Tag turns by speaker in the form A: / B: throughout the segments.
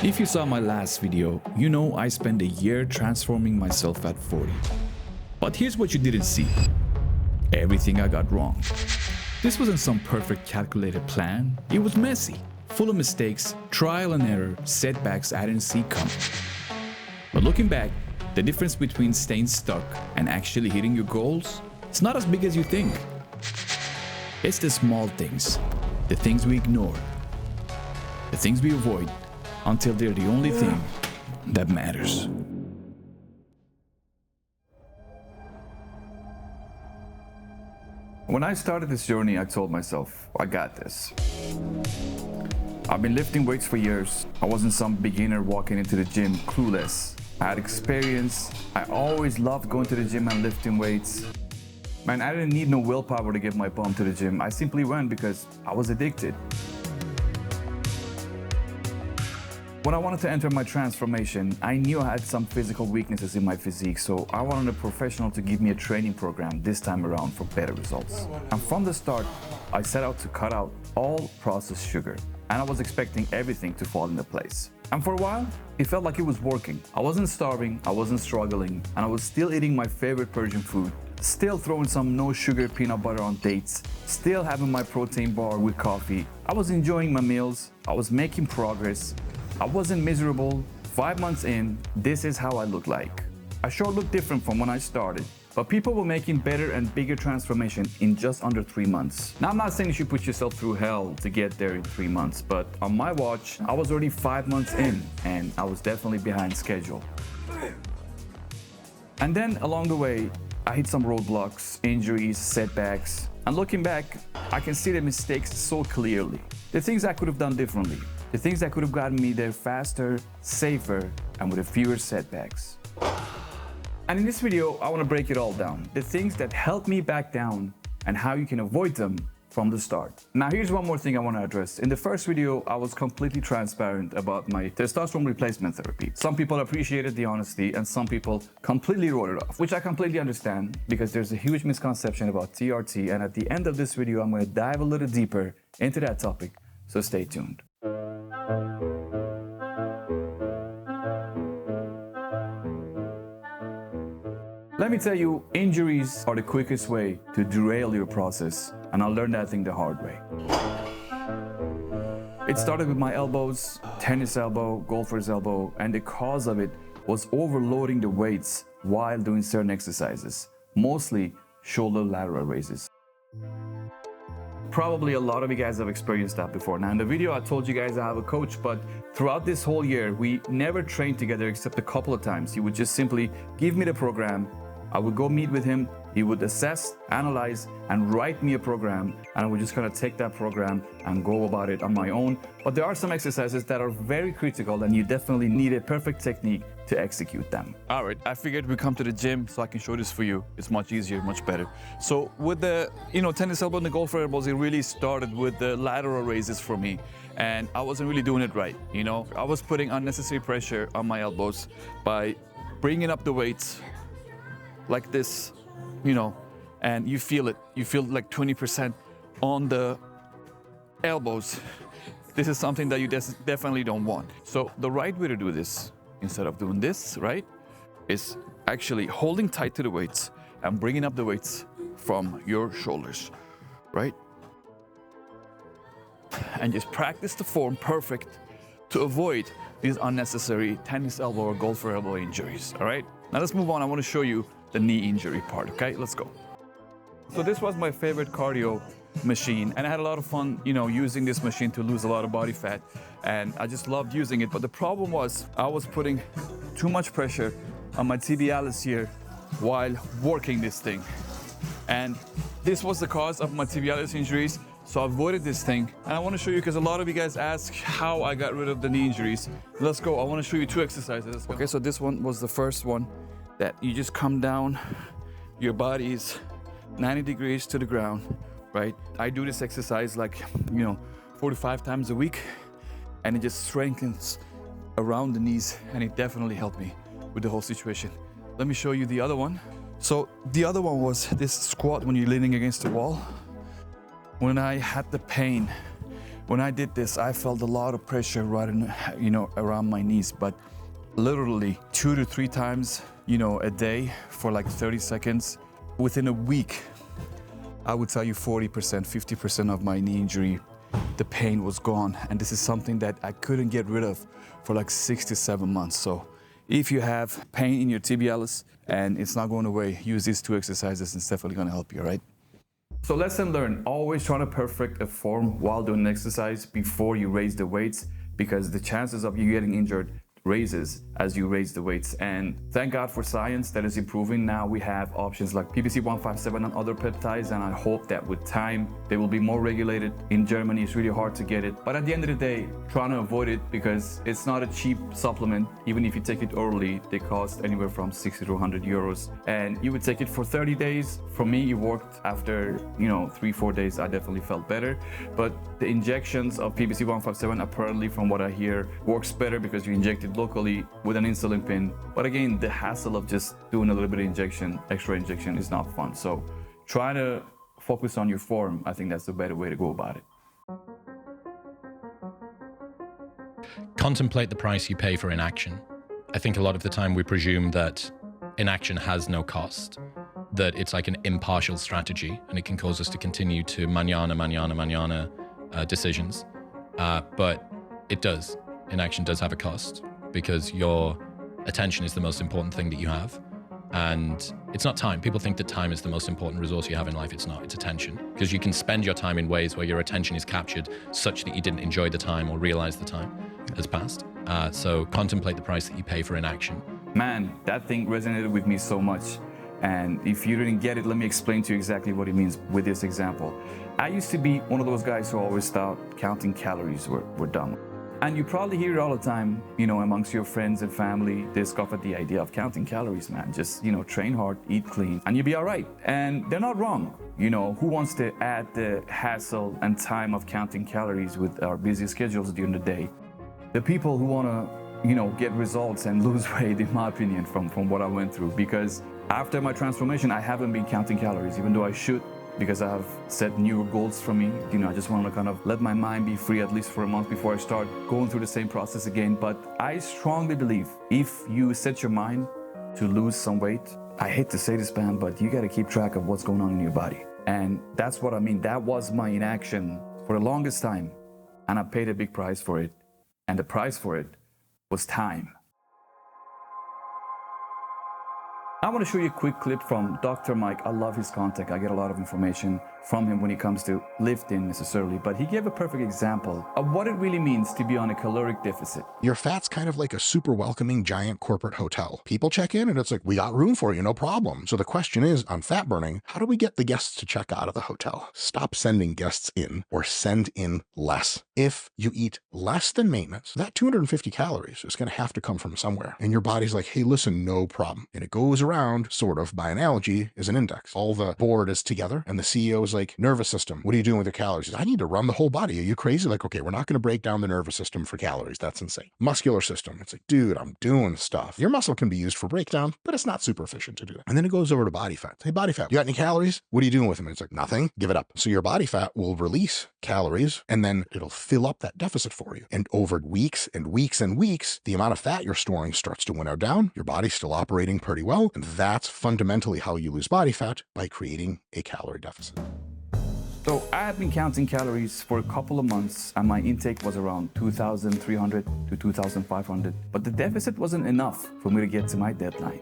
A: If you saw my last video, you know I spent a year transforming myself at 40. But here's what you didn't see. Everything I got wrong. This wasn't some perfect calculated plan. It was messy, full of mistakes, trial and error, setbacks I didn't see coming. But looking back, the difference between staying stuck and actually hitting your goals, it's not as big as you think. It's the small things, the things we ignore, the things we avoid, until they're the only thing that matters. When I started this journey, I told myself, I got this. I've been lifting weights for years. I wasn't some beginner walking into the gym clueless. I had experience. I always loved going to the gym and lifting weights. Man, I didn't need no willpower to get my bum to the gym. I simply went because I was addicted. When I wanted to enter my transformation, I knew I had some physical weaknesses in my physique, so I wanted a professional to give me a training program this time around for better results. And from the start, I set out to cut out all processed sugar, and I was expecting everything to fall into place. And for a while, it felt like it was working. I wasn't starving, I wasn't struggling, and I was still eating my favorite Persian food, still throwing some no sugar peanut butter on dates, still having my protein bar with coffee. I was enjoying my meals, I was making progress. I wasn't miserable. 5 months in, this is how I look like. I sure look different from when I started, but people were making better and bigger transformation in just under 3 months. Now, I'm not saying you should put yourself through hell to get there in 3 months, but on my watch, I was already 5 months in, and I was definitely behind schedule. And then along the way, I hit some roadblocks, injuries, setbacks, and looking back, I can see the mistakes so clearly. The things I could have done differently. The things that could have gotten me there faster, safer, and with fewer setbacks. And in this video, I want to break it all down. The things that helped me back down and how you can avoid them from the start. Now, here's one more thing I want to address. In the first video, I was completely transparent about my testosterone replacement therapy. Some people appreciated the honesty and some people completely wrote it off, which I completely understand because there's a huge misconception about TRT. And at the end of this video, I'm going to dive a little deeper into that topic. So stay tuned. Let me tell you, injuries are the quickest way to derail your process, and I learned that thing the hard way. It started with my elbows, tennis elbow, golfer's elbow, and the cause of it was overloading the weights while doing certain exercises, mostly shoulder lateral raises. Probably a lot of you guys have experienced that before. Now in the video I told you guys I have a coach, but throughout this whole year we never trained together except a couple of times. He would just simply give me the program, I would go meet with him, he would assess, analyze, and write me a program, and I would just kind of take that program and go about it on my own. But there are some exercises that are very critical and you definitely need a perfect technique to execute them. All right, I figured we'd come to the gym so I can show this for you. It's much easier, much better. So with the tennis elbow and the golfer elbows, it really started with the lateral raises for me. And I wasn't really doing it right, I was putting unnecessary pressure on my elbows by bringing up the weights like this, and you feel it. You feel like 20% on the elbows. This is something that you definitely don't want. So the right way to do this, instead of doing this, right, is actually holding tight to the weights and bringing up the weights from your shoulders, right? And just practice the form perfect to avoid these unnecessary tennis elbow or golfer elbow injuries, all right? Now let's move on. I want to show you the knee injury part, okay? Let's go. So this was my favorite cardio machine, and I had a lot of fun, using this machine to lose a lot of body fat, and I just loved using it. But the problem was I was putting too much pressure on my tibialis here while working this thing. And this was the cause of my tibialis injuries, so I avoided this thing. And I want to show you, because a lot of you guys ask how I got rid of the knee injuries. Let's go. I want to show you 2 exercises. Okay, so this one was the first one, that you just come down, your body is 90 degrees to the ground, right? I do this exercise 45 times a week, and it just strengthens around the knees, and it definitely helped me with the whole situation. Let me show you the other one. So the other one was this squat when you're leaning against the wall. When I had the pain When I did this, I felt a lot of pressure right around my knees, but literally 2 to 3 times, a day for like 30 seconds. Within a week, I would tell you 40%, 50% of my knee injury, the pain was gone. And this is something that I couldn't get rid of for like 6 to 7 months. So if you have pain in your tibialis and it's not going away, use these 2 exercises. It's definitely going to help you, right? So lesson learned, always try to perfect a form while doing an exercise before you raise the weights, because the chances of you getting injured raises as you raise the weights. And thank God for science that is improving. Now we have options like PPC 157 and other peptides, and I hope that with time they will be more regulated. In Germany it's really hard to get it, but at the end of the day, trying to avoid it because it's not a cheap supplement. Even if you take it early, they cost anywhere from 60 to 100 euros, and you would take it for 30 days. For me, it worked. After 3-4 days I definitely felt better, but the injections of PPC 157 apparently, from what I hear, works better because you inject it locally with an insulin pen. But again, the hassle of just doing a little bit of extra injection is not fun. So try to focus on your form. I think that's the better way to go about it.
B: Contemplate the price you pay for inaction. I think a lot of the time we presume that inaction has no cost, that it's like an impartial strategy and it can cause us to continue to mañana decisions. But it does. Inaction does have a cost, because your attention is the most important thing that you have. And it's not time. People think that time is the most important resource you have in life. It's not. It's attention. Because you can spend your time in ways where your attention is captured such that you didn't enjoy the time or realize the time has passed. So contemplate the price that you pay for inaction.
A: Man, that thing resonated with me so much. And if you didn't get it, let me explain to you exactly what it means with this example. I used to be one of those guys who always thought counting calories were dumb. And you probably hear it all the time, amongst your friends and family. They scoff at the idea of counting calories, man. Just, train hard, eat clean, and you'll be all right. And they're not wrong. Who wants to add the hassle and time of counting calories with our busy schedules during the day? The people who want to, get results and lose weight, in my opinion, from what I went through. Because after my transformation, I haven't been counting calories, even though I should, because I have set new goals for me. I just want to kind of let my mind be free at least for a month before I start going through the same process again. But I strongly believe if you set your mind to lose some weight, I hate to say this, man, but you got to keep track of what's going on in your body. And that's what I mean. That was my inaction for the longest time. And I paid a big price for it. And the price for it was time. I want to show you a quick clip from Dr. Mike. I love his content. I get a lot of information from him when it comes to lifting necessarily, but he gave a perfect example of what it really means to be on a caloric deficit.
C: Your fat's kind of like a super welcoming giant corporate hotel. People check in and it's like, we got room for you, no problem. So the question is, on fat burning, how do we get the guests to check out of the hotel? Stop sending guests in, or send in less. If you eat less than maintenance, that 250 calories is going to have to come from somewhere. And your body's like, hey, listen, no problem. And it goes around, sort of by analogy, as an index. All the board is together and the CEO is like, nervous system, what are you doing with your calories? I need to run the whole body. Are you crazy? Like, okay, we're not going to break down the nervous system for calories. That's insane. Muscular system. It's like, dude, I'm doing stuff. Your muscle can be used for breakdown, but it's not super efficient to do that. And then it goes over to body fat. Hey, body fat, you got any calories? What are you doing with them? It's like, nothing. Give it up. So your body fat will release calories and then it'll fill up that deficit for you. And over weeks and weeks and weeks, the amount of fat you're storing starts to winnow down. Your body's still operating pretty well. And that's fundamentally how you lose body fat, by creating a calorie deficit.
A: So I have been counting calories for a couple of months and my intake was around 2,300 to 2,500, but the deficit wasn't enough for me to get to my deadline.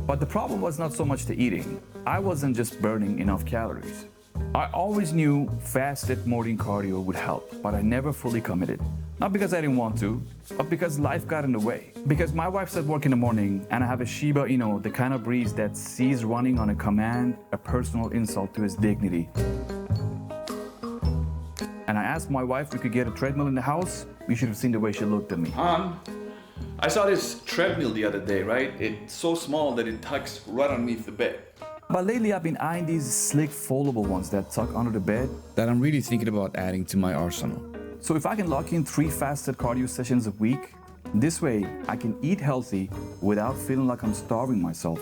A: But the problem was not so much the eating. I wasn't just burning enough calories. I always knew fasted morning cardio would help, but I never fully committed. Not because I didn't want to, but because life got in the way. Because my wife's at work in the morning and I have a Shiba Inu, the kind of breed that sees running on a command a personal insult to his dignity. And I asked my wife if we could get a treadmill in the house. You should have seen the way she looked at me. I saw this treadmill the other day, right? It's so small that it tucks right underneath the bed. But lately I've been eyeing these slick foldable ones that tuck under the bed that I'm really thinking about adding to my arsenal. So if I can lock in 3 fasted cardio sessions a week, this way I can eat healthy without feeling like I'm starving myself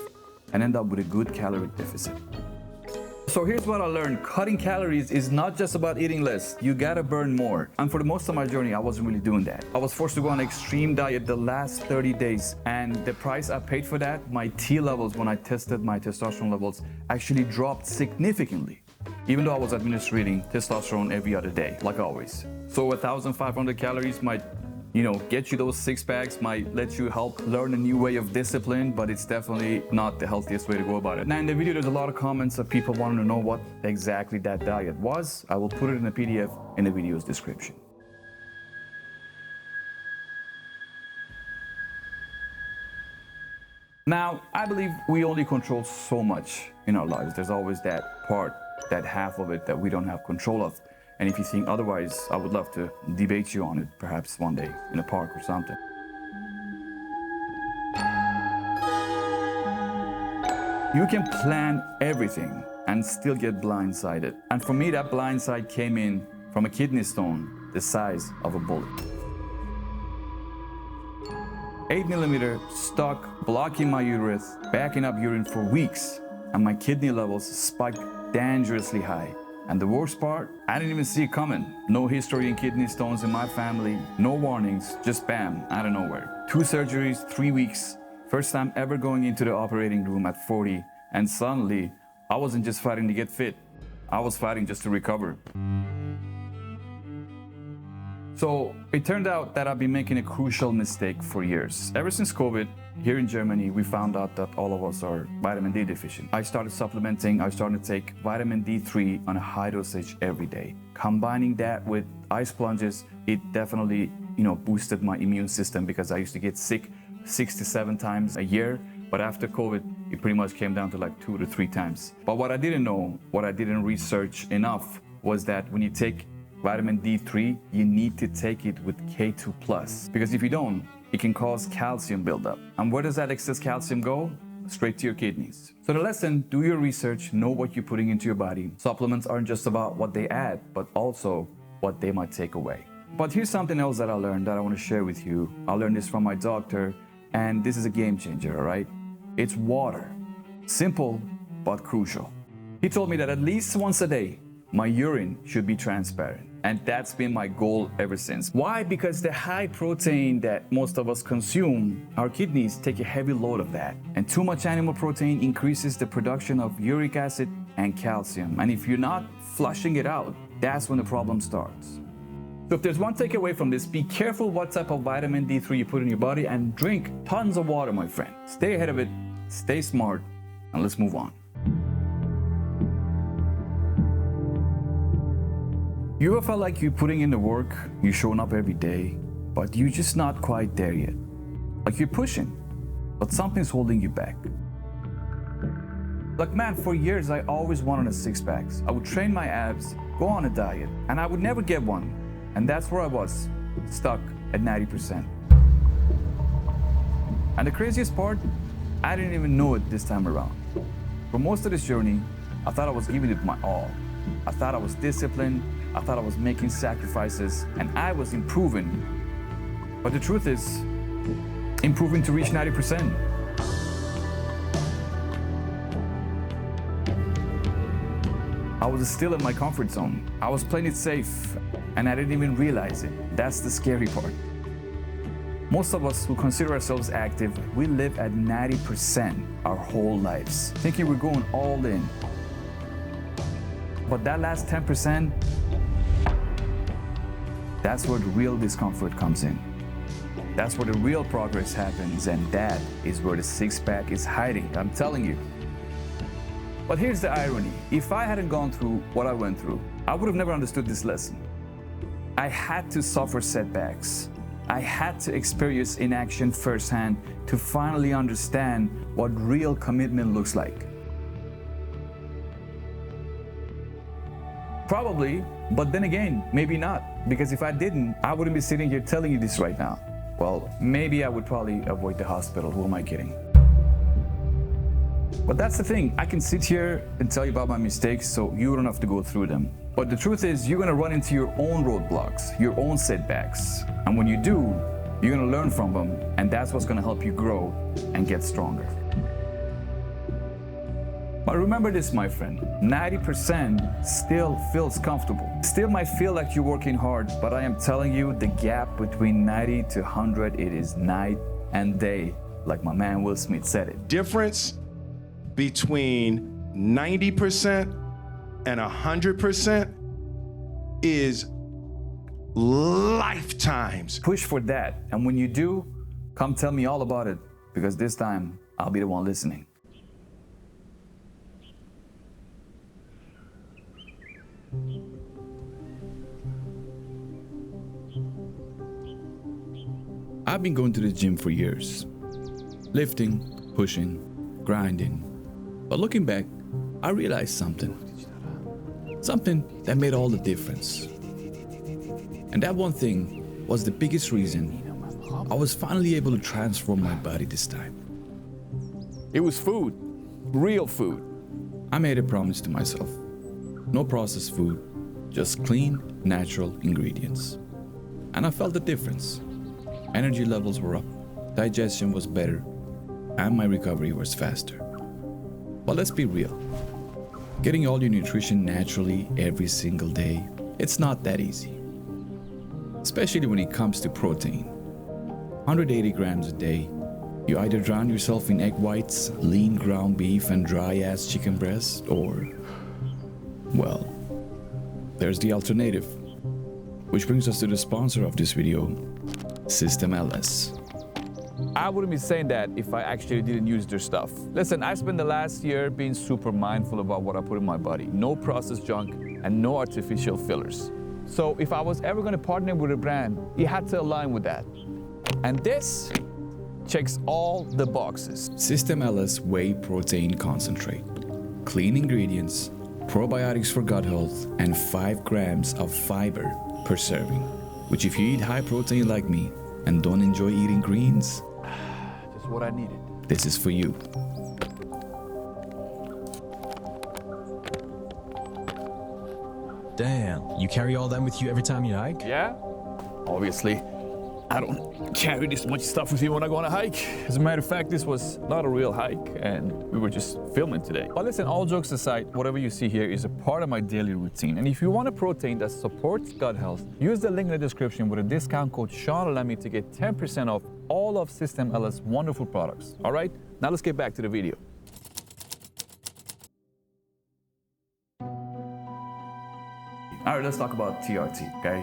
A: and end up with a good caloric deficit. So here's what I learned. Cutting calories is not just about eating less. You gotta burn more. And for the most of my journey, I wasn't really doing that. I was forced to go on an extreme diet the last 30 days. And the price I paid for that, my T levels, when I tested my testosterone levels, actually dropped significantly. Even though I was administering testosterone every other day, like always. So 1,500 calories might get you those six packs, might let you help learn a new way of discipline, but it's definitely not the healthiest way to go about it. Now in the video, there's a lot of comments of people wanting to know what exactly that diet was. I will put it in a PDF in the video's description. Now, I believe we only control so much in our lives. There's always that part, that half of it that we don't have control of. And if you think otherwise, I would love to debate you on it, perhaps one day in a park or something. You can plan everything and still get blindsided. And for me, that blindside came in from a kidney stone the size of a bullet. 8mm stuck, blocking my uterus, backing up urine for weeks, and my kidney levels spiked dangerously high. And the worst part, I didn't even see it coming. No history in kidney stones in my family, no warnings, just bam, out of nowhere. 2 surgeries, 3 weeks. First time ever going into the operating room at 40, and suddenly, I wasn't just fighting to get fit, I was fighting just to recover. So it turned out that I've been making a crucial mistake for years. Ever since COVID, here in Germany, we found out that all of us are vitamin D deficient. I started supplementing. I started to take vitamin D3 on a high dosage every day. Combining that with ice plunges, it definitely, boosted my immune system because I used to get sick 6 to 7 times a year. But after COVID, it pretty much came down to like 2 to 3 times. But what I didn't know, what I didn't research enough, was that when you take vitamin D3, you need to take it with K2+. Because if you don't, it can cause calcium buildup. And where does that excess calcium go? Straight to your kidneys. So the lesson, do your research, know what you're putting into your body. Supplements aren't just about what they add, but also what they might take away. But here's something else that I learned that I want to share with you. I learned this from my doctor, and this is a game changer, all right? It's water. Simple, but crucial. He told me that at least once a day, my urine should be transparent. And that's been my goal ever since. Why? Because the high protein that most of us consume, our kidneys take a heavy load of that. And too much animal protein increases the production of uric acid and calcium. And if you're not flushing it out, that's when the problem starts. So if there's one takeaway from this, be careful what type of vitamin D3 you put in your body and drink tons of water, my friend. Stay ahead of it, stay smart, and let's move on. You ever felt like you're putting in the work, you're showing up every day, but you're just not quite there yet? Like you're pushing, but something's holding you back. Like man, for years I always wanted a six-pack. I would train my abs, go on a diet, and I would never get one. And that's where I was, stuck at 90%. And the craziest part, I didn't even know it this time around. For most of this journey, I thought I was giving it my all. I thought I was disciplined, I thought I was making sacrifices, and I was improving. But the truth is, improving to reach 90%. I was still in my comfort zone. I was playing it safe, and I didn't even realize it. That's the scary part. Most of us who consider ourselves active, we live at 90% our whole lives, thinking we're going all in. But that last 10%, that's where the real discomfort comes in. That's where the real progress happens, and that is where the six-pack is hiding, I'm telling you. But here's the irony. If I hadn't gone through what I went through, I would have never understood this lesson. I had to suffer setbacks. I had to experience inaction firsthand to finally understand what real commitment looks like. Probably, but then again, maybe not. Because if I didn't, I wouldn't be sitting here telling you this right now. Well, maybe I would probably avoid the hospital. Who am I kidding? But that's the thing. I can sit here and tell you about my mistakes so you don't have to go through them. But the truth is, you're gonna run into your own roadblocks, your own setbacks. And when you do, you're gonna learn from them, and that's what's gonna help you grow and get stronger. But remember this, my friend, 90% still feels comfortable. Still might feel like you're working hard, but I am telling you, the gap between 90 to 100, it is night and day, like my man Will Smith said it.
D: Difference between 90% and 100% is lifetimes.
A: Push for that, and when you do, come tell me all about it, because this time, I'll be the one listening. I've been going to the gym for years, lifting, pushing, grinding. But looking back, I realized something that made all the difference. And that one thing was the biggest reason I was finally able to transform my body this time. It was food, real food. I made a promise to myself. No processed food, just clean, natural ingredients. And I felt the difference. Energy levels were up, digestion was better, and my recovery was faster. But let's be real. Getting all your nutrition naturally every single day, it's not that easy. Especially when it comes to protein. 180 grams a day, you either drown yourself in egg whites, lean ground beef, and dry-ass chicken breast, or, well, there's the alternative. Which brings us to the sponsor of this video, System LS. I wouldn't be saying that if I actually didn't use their stuff. Listen, I spent the last year being super mindful about what I put in my body. No processed junk and no artificial fillers. So if I was ever going to partner with a brand, it had to align with that. And this checks all the boxes. System LS Whey Protein Concentrate. Clean ingredients, probiotics for gut health, and 5 grams of fiber per serving. Which if you eat high protein like me and don't enjoy eating greens, just what I needed. This is for you.
E: Damn, you carry all them with you every time you hike?
A: Yeah, obviously. I don't carry this much stuff with me when I go on a hike. As a matter of fact, this was not a real hike and we were just filming today. But listen, all jokes aside, whatever you see here is a part of my daily routine. And if you want a protein that supports gut health, use the link in the description with a discount code Alami to get 10% off all of System LS wonderful products. All right, now let's get back to the video. All right, let's talk about TRT, okay?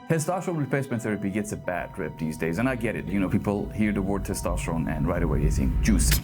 A: Testosterone replacement therapy gets a bad rep these days, and I get it. You know, people hear the word testosterone and right away they think juicy.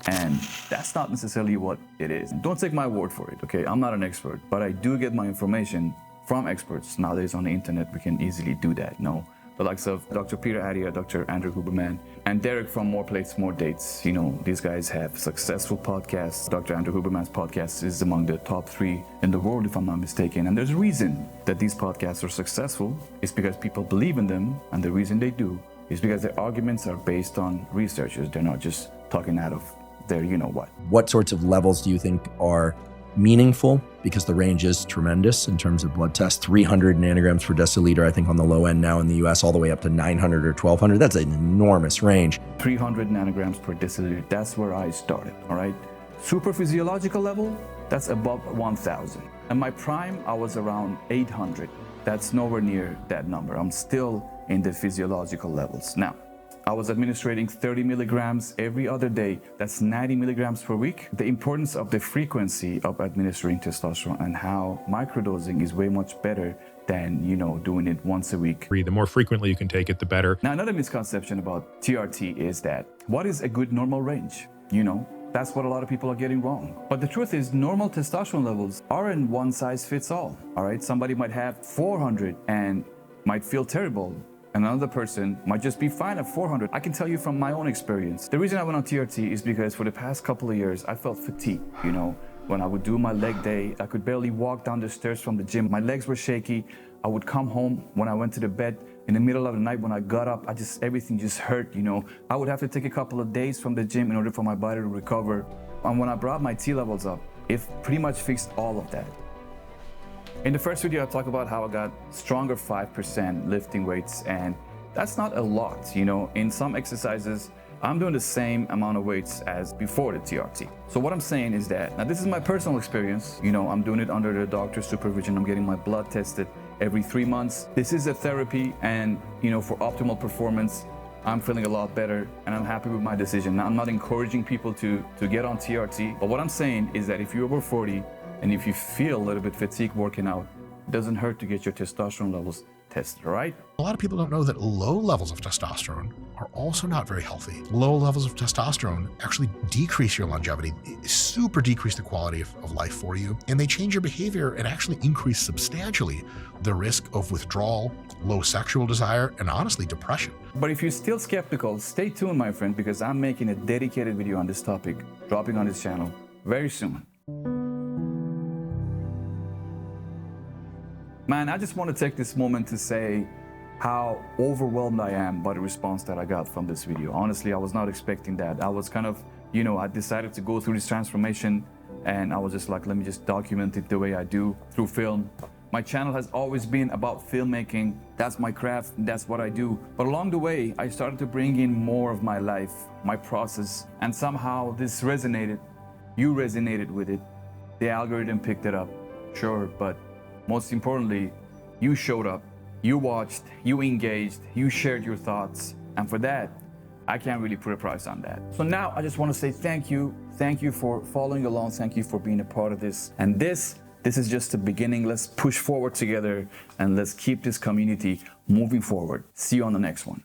A: And that's not necessarily what it is. Don't take my word for it, okay? I'm not an expert, but I do get my information from experts. Nowadays on the internet, we can easily do that, no? The likes of Dr. Peter Attia, Dr. Andrew Huberman, and Derek from More Plates, More Dates. You know, these guys have successful podcasts. Dr. Andrew Huberman's podcast is among the top 3 in the world, if I'm not mistaken. And there's a reason that these podcasts are successful. It's because people believe in them, and the reason they do is because their arguments are based on researchers. They're not just talking out of their you-know-what.
E: What sorts of levels do you think are meaningful? Because the range is tremendous in terms of blood tests. 300 nanograms per deciliter, I think on the low end now in the US, all the way up to 900 or 1200. That's an enormous range.
A: 300 nanograms per deciliter, that's where I started, all right? Super physiological level, that's above 1000. And my prime, I was around 800. That's nowhere near that number. I'm still in the physiological levels. Now, I was administering 30 milligrams every other day. That's 90 milligrams per week. The importance of the frequency of administering testosterone and how microdosing is way much better than, you know, doing it once a week.
F: The more frequently you can take it, the better.
A: Now, another misconception about TRT is that what is a good normal range? You know, that's what a lot of people are getting wrong. But the truth is, normal testosterone levels aren't one size fits all, all right? Somebody might have 400 and might feel terrible. And another person might just be fine at 400. I can tell you from my own experience. The reason I went on TRT is because for the past couple of years, I felt fatigued, you know. When I would do my leg day, I could barely walk down the stairs from the gym. My legs were shaky. I would come home when I went to the bed in the middle of the night. When I got up, everything just hurt, you know. I would have to take a couple of days from the gym in order for my body to recover. And when I brought my T levels up, it pretty much fixed all of that. In the first video, I talked about how I got stronger 5% lifting weights, and that's not a lot, you know. In some exercises, I'm doing the same amount of weights as before the TRT. So what I'm saying is that, now this is my personal experience, I'm doing it under the doctor's supervision. I'm getting my blood tested every 3 months. This is a therapy, and for optimal performance, I'm feeling a lot better and I'm happy with my decision. Now, I'm not encouraging people to get on TRT, but what I'm saying is that if you're over 40 and if you feel a little bit fatigued working out, it doesn't hurt to get your testosterone levels tested, all right?
C: A lot of people don't know that low levels of testosterone are also not very healthy. Low levels of testosterone actually decrease your longevity, super decrease the quality of life for you, and they change your behavior and actually increase substantially the risk of withdrawal, low sexual desire, and honestly, depression.
A: But if you're still skeptical, stay tuned, my friend, because I'm making a dedicated video on this topic, dropping on this channel very soon. Man, I just want to take this moment to say how overwhelmed I am by the response that I got from this video. Honestly, I was not expecting that. I was kind of, I decided to go through this transformation, and I was just like, let me just document it the way I do through film. My channel has always been about filmmaking. That's my craft, that's what I do. But along the way, I started to bring in more of my life, my process, and somehow this resonated. You resonated with it. The algorithm picked it up, sure, but most importantly, you showed up, you watched, you engaged, you shared your thoughts. And for that, I can't really put a price on that. So now I just want to say thank you. Thank you for following along. Thank you for being a part of this. And this is just the beginning. Let's push forward together and let's keep this community moving forward. See you on the next one.